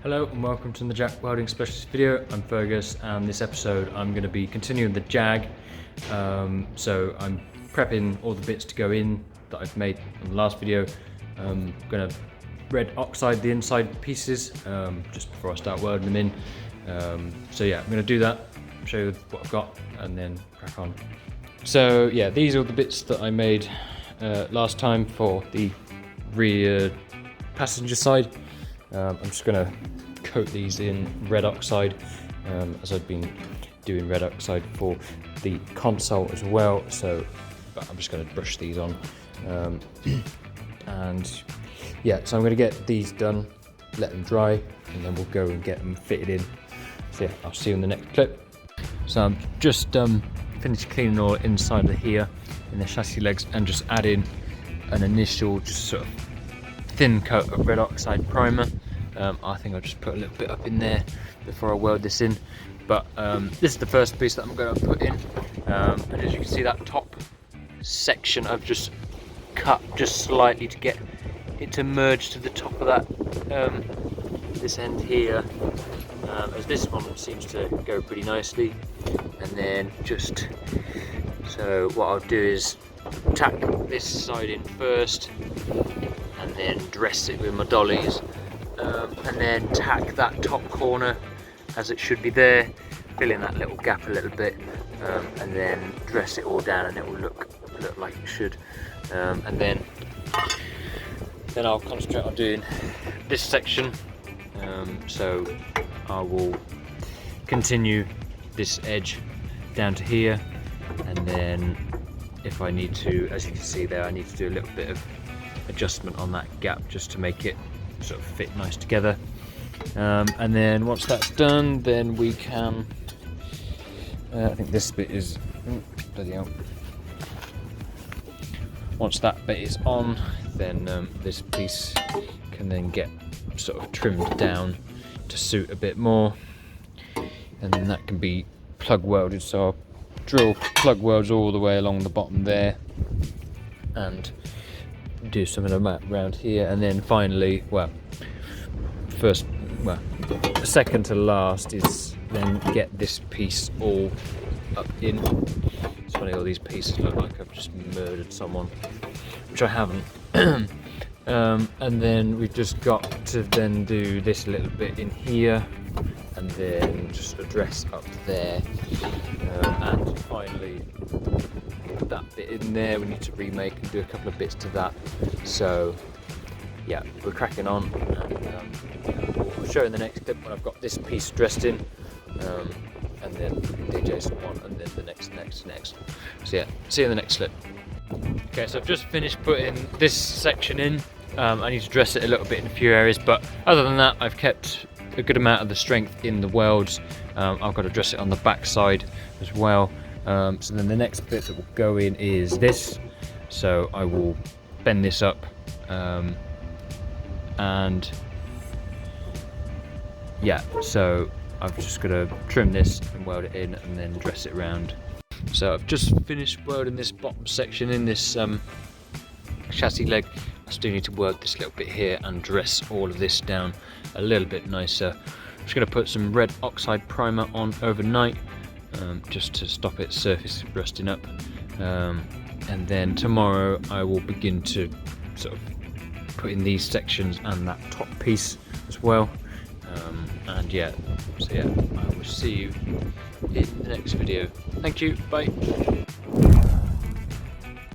Hello and welcome to the Jack Welding Specialist video. I'm Fergus, and this episode I'm going to be continuing the Jag. So I'm prepping all the bits to go in that I've made in the last video. I'm going to red oxide the inside pieces just before I start welding them in. So yeah, I'm going to do that, show you what I've got, and then crack on. So yeah, these are the bits that I made last time for the rear passenger side. I'm just going to coat these in red oxide as I've been doing red oxide for the console as well, but I'm just going to brush these on and yeah, so I'm going to get these done, let them dry, and then we'll go and get them fitted in. So yeah, I'll see you in the next clip. So I'm just finished cleaning all inside of here in the chassis legs and just adding an initial just sort of thin coat of red oxide primer. I think I'll just put a little bit up in there before I weld this in, but this is the first piece that I'm going to put in, and as you can see, that top section I've just cut just slightly to get it to merge to the top of that this end here, as this one seems to go pretty nicely. And then so what I'll do is tack this side in first and then dress it with my dollies, and then tack that top corner as it should be there, fill in that little gap a little bit, and then dress it all down, and it will look like it should. And then I'll concentrate on doing this section. So I will continue this edge down to here, and then if I need to, as you can see there, I need to do a little bit of adjustment on that gap just to make it sort of fit nice together. And then once that's done, then we can I think this bit is bloody hell. Once that bit is on, then this piece can then get sort of trimmed down to suit a bit more, and then that can be plug welded. So I'll drill plug welds all the way along the bottom there and do some of them around here, and then finally, second to last is then get this piece all up in. It's funny, all these pieces look like I've just murdered someone, which I haven't. And then we've just got to then do this little bit in here, and then just address up there, and finally that bit in there we need to remake and do a couple of bits to that. So yeah, we're cracking on, and we'll show in the next clip when I've got this piece dressed in, and then the adjacent one, and then the next. So yeah, see you in the next clip. Okay, so I've just finished putting this section in. I need to dress it a little bit in a few areas, but other than that, I've kept a good amount of the strength in the welds. I've got to dress it on the back side as well. So then the next bit that will go in is this. So I will bend this up, and yeah, so I've just got to trim this and weld it in and then dress it around. So I've just finished welding this bottom section in this chassis leg. I still need to work this little bit here and dress all of this down a little bit nicer. I'm just going to put some red oxide primer on overnight, just to stop its surface rusting up, and then tomorrow I will begin to sort of put in these sections and that top piece as well. And yeah, so yeah, I will see you in the next video. Thank you, bye.